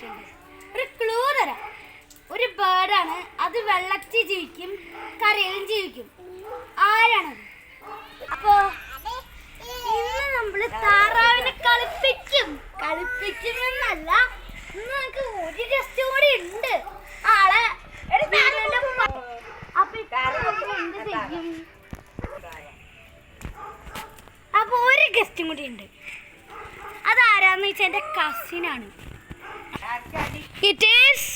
തന്നിട്ടുണ്ട്. ഒരു ക്ലൂ തരാം. ഒരു ബേർഡാണ്. അത് വെള്ളത്തിൽ ജീവിക്കും, കരയിലും ജീവിക്കും. ആരാണത്? അപ്പോ ഇന്ന് നമ്മള് താറാവിനെ കളിപ്പിക്കുമെന്നല്ല, ഇന്ന് നമുക്ക് ഒരു ഗസ്റ്റ് കൂടി ഉണ്ട്. ആളെ അപ്പൊ ഒരു ഗസ്റ്റും കൂടി ഉണ്ട്. അതാരാന്ന് വെച്ചാൽ എന്റെ കസിനാണ്. ഇറ്റ് ഈസ്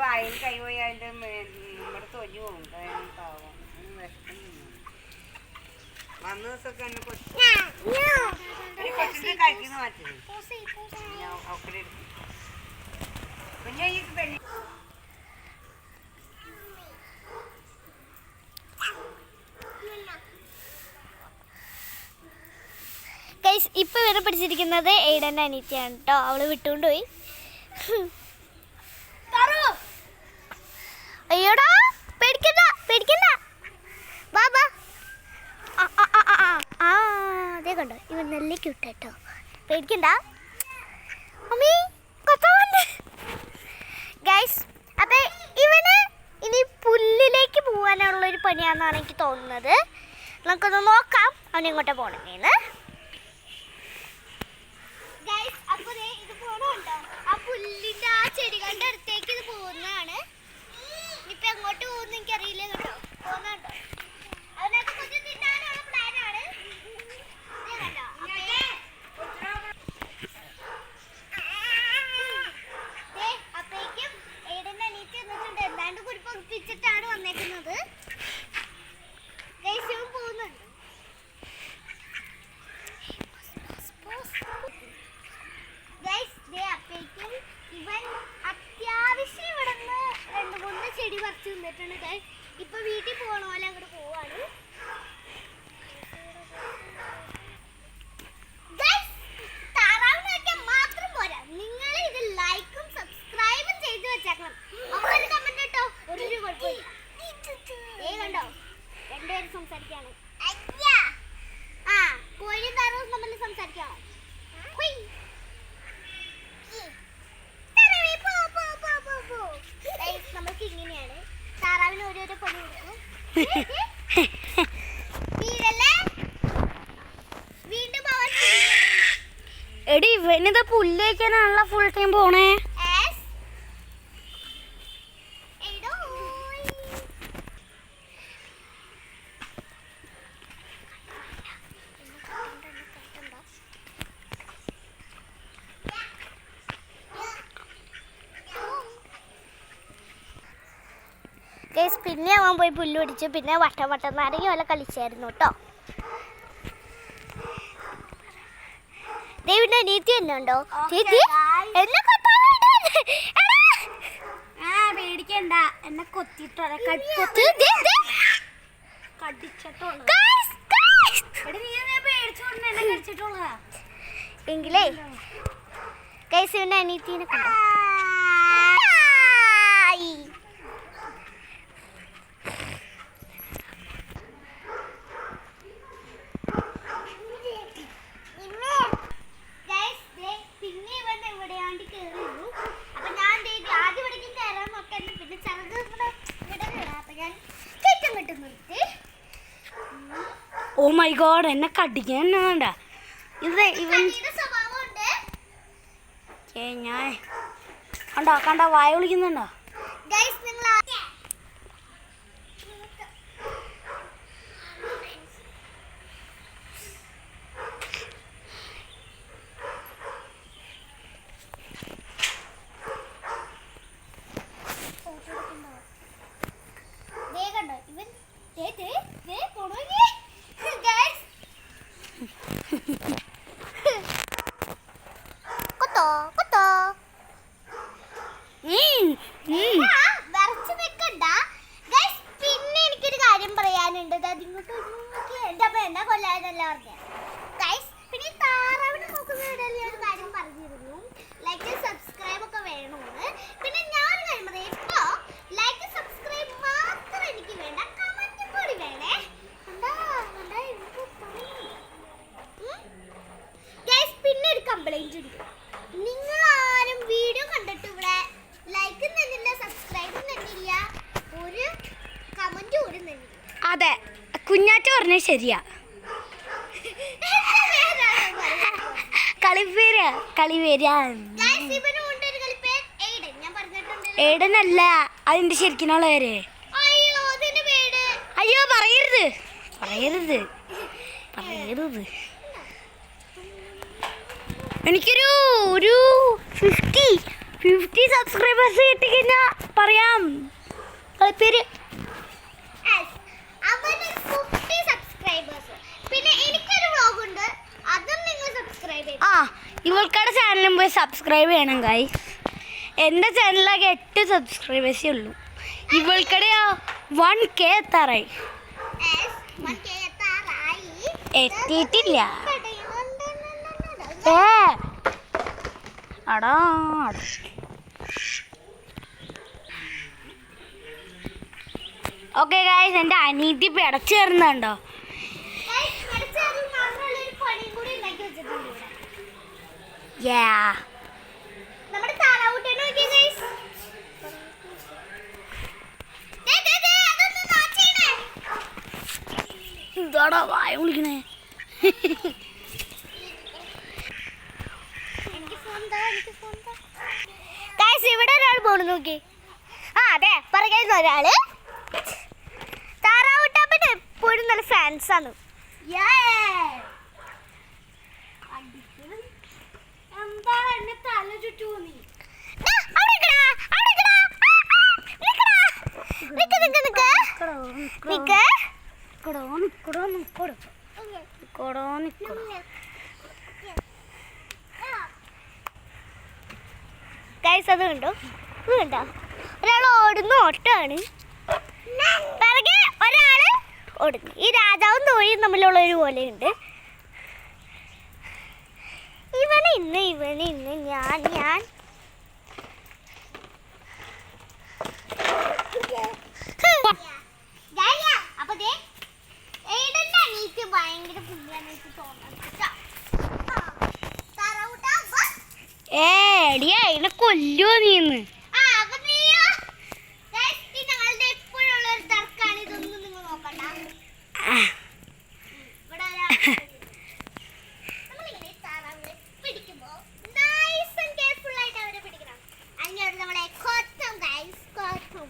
വായിൽ കൈ പോയി അതിന്റെ നമ്മുടെ തൊഞ്ഞു പോകും. വന്ന ദിവസമൊക്കെ എന്നെ കൊച്ചിനെ കഴിക്കുന്ന മാറ്റുന്നു. ഇപ്പൊ ഇവരെ പഠിച്ചിരിക്കുന്നത് എയ്ഡന്റെ അനിയത്തിയാണ് കേട്ടോ. അവള് വിട്ടുകൊണ്ടുപോയി. അയ്യോടാ, പേടിക്കണ്ട പേടിക്കണ്ട, ബാബാ. അതേ കണ്ടോ, ഇവൻ നല്ല ക്യൂട്ട് കേട്ടോ, പേടിക്കണ്ട. അമ്മീ ഗൈസ്, അപ്പൊ ഇവന് ഇനി പുല്ലിലേക്ക് പോകാനുള്ളൊരു പണിയാണെന്നാണ് എനിക്ക് തോന്നുന്നത്. നമുക്കൊന്ന് നോക്കാം അവൻ എങ്ങോട്ടാ പോണെന്ന്. ഇത് പോണുണ്ടോ? ആ പുല്ലിന്റെ ആ ചെടികളുടെ അടുത്തേക്ക് ഇത് പോകുന്നതാണ്. ഇപ്പൊ എങ്ങോട്ട് പോകുന്ന എനിക്കറിയില്ല കേട്ടോ. പോകുന്നുണ്ടോ? അതിനകത്ത് കൊച്ചു തിന്നാനുള്ള പ്ലാനാണ്. അപ്പേക്കും ഏടന്റെ അനിയത്തി എന്നിട്ടുണ്ട്. എന്താണ്ട് കുരിപ്പിച്ചിട്ടാണ് വന്നേക്കുന്നത്. ദേശവും പോകുന്നുണ്ട്. അപ്പേക്കും ഇവൻ അത്യാവശ്യം ഇവിടുന്ന് 2-3 ചെടി പറിച്ചു നിന്നിട്ടുണ്ട്. ഇപ്പൊ വീട്ടിൽ പോകണ പോലെ അങ്ങോട്ട് പോവാണ്. താറാവ് നോക്കിയാൽ മാത്രം പോരാ, നിങ്ങൾ ഇത് ലൈക്കും സബ്സ്ക്രൈബും ചെയ്ത് വെച്ചേക്കണം. ഒരു കമന്റ് കേട്ടോ, ഒരു കുഴപ്പമില്ല. കണ്ടോ, രണ്ടുപേരും സംസാരിക്കാണ്. കോഴിയും താറാവും തമ്മിൽ സംസാരിക്കാണോ? നമ്മൾക്ക് ഇങ്ങനെയാണ്. താറാവിന് ഓരോരോ പണി കൊടുക്കും. വീണ്ടും എടി, ഇവനിത് പുല്ലേക്കാനാണല്ലോ ഫുൾ ടൈം പോണേ. പിന്നെ അവൻ പോയി പുല്ല് പിടിച്ചു. പിന്നെ വട്ടം നാരങ്ങ പോലെ കളിച്ചായിരുന്നു കേട്ടോ. ദേവിന്റെ അനിയത്തി തന്നെ ഉണ്ടോ? പേടിക്കണ്ട, എന്നെ കൊത്തിട്ടോളെ എങ്കിലേ ഗൈസ്, ഇവന്റെ അനിയത്തിനെ കണ്ടോ? ഓ മൈ ഗോഡ്, എന്നെ കടിക്കാൻ വേണ്ട. ഇത് ഇവൻ ഞാൻ കണ്ട വായ വിളിക്കുന്നുണ്ടോ? കൊത്തോ പിന്നെ ഈ താറാവിനെ നോക്കുന്നതിനിടയിൽ ഞാൻ ഒരു കാര്യം പറഞ്ഞിരുന്നു, ലൈക്ക് സബ്സ്ക്രൈബ് ഒക്കെ വേണമെന്ന്. പിന്നെ ഞാനൊരു കാര്യം പറയാം, ഇപ്പൊ ലൈക്ക് സബ്സ്ക്രൈബ് മാത്രം എനിക്ക് വേണ്ട, കമന്റ് കൂടി വേണേ. ഗൈസ്, പിന്നെ ഒരു കംപ്ലൈന്റ് ഉണ്ട്. നിങ്ങൾ ആരും വീഡിയോ കണ്ടിട്ട് ഇവിടെ ലൈക്ക് തന്നില്ല, സബ്സ്ക്രൈബും തന്നില്ല, ഒരു കമന്റ് കൂടി തന്നില്ല. അതെ, കുഞ്ഞാറ്റ പറഞ്ഞത് ശരിയാ. ഏഡൻ അല്ല, അതിന്റെ ശരിക്കുള്ള പേര്. അയ്യോ, പറയരുത് പറയരുത് പറയരുത്. എനിക്കൊരു 50 സബ്സ്ക്രൈബേഴ്സ് കിട്ടിക്കഴിഞ്ഞാ പറയാം കളിപ്പേര്. പിന്നെ എനിക്കൊരു വ്ലോഗ് ഉണ്ട്, അതും നിങ്ങൾ സബ്സ്ക്രൈബ് ചെയ്യണം. ആ, ഇവൾക്കടെ ചാനലും പോയി സബ്സ്ക്രൈബ് ചെയ്യണം ഗായ്. എൻ്റെ ചാനലിലാകെ 8 സബ്സ്ക്രൈബേഴ്സേ ഉള്ളൂ. ഇവൾക്കടെ 1K എത്താറായി. എത്തിയിട്ടില്ല. അടാ, ഓക്കെ ഗായ്സ്, എൻ്റെ അനീതി പിടച്ചു തരുന്നുണ്ടോ? എന്താടാ വായ വിളിക്കണേ? ഇവിടെ ഒരാൾ പോണു നോക്കി. ആ അതെ, പറയുന്ന ഒരാള് താറാവുട്ടാപ്പന് എപ്പോഴും നല്ല ഫാൻസാണ്. എന്താണ് എന്നെ തല ചുറ്റു നീ? അത് കണ്ടോ, ഒരാൾ ഓടുന്ന ഓട്ടമാണ്, പിറകെ ഒരാള് ഓടുന്നു. ഈ രാജാവും തോഴിയും തമ്മിലുള്ള ഒരു പോലെയുണ്ട്. ഇവന് ഇന്ന് ഞാൻ അപ്പൊ ഭയങ്കര എടിയെ കൊല്ലോ നീന്ന്. ഞങ്ങളുടെ എപ്പോഴുള്ള ഒരു തർക്കാണ്, ഇതൊന്നും നിങ്ങൾ നോക്കണ്ട. ഇവിടെ നമ്മളിങ്ങനെ താറാവിനെ പിടിക്കുമ്പോ നൈസ് ആൻഡ് കെയർഫുൾ ആയിട്ട് അവരെ പിടിക്കണം. അതിനോട് നമ്മളെ കൊത്തും ഗൈസ്, കൊത്തും.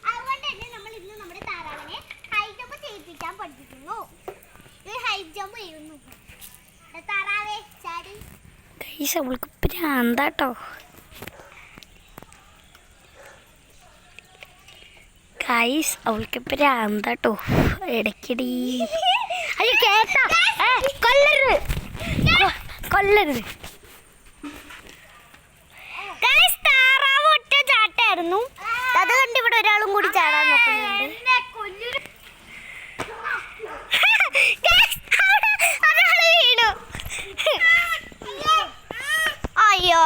അതുകൊണ്ട് തന്നെ നമ്മൾ ഇന്ന് നമ്മുടെ താറാവിനെ ഹൈ ജമ്പ് ചെയ്യിപ്പിക്കാൻ പഠിപ്പിക്കുന്നു. ഹൈ ജമ്പ് ചെയ്യുന്നു. താറാവേ ചാടി. ഗൈസ്, അവൾക്ക് ഭ്രാന്താട്ടോ. ഗൈസ്, അവൾക്ക് ഭ്രാന്താട്ടോ ഇടയ്ക്കിടി. അയ്യോ കേട്ടാ, കൊല്ലരുത്. താറാവ് ഒറ്റ ചാട്ടായിരുന്നു, അത് കണ്ട് ഇവിടെ ഒരാളും കൂടി ചാടാൻ നോക്കുന്നുണ്ട്. അയ്യോ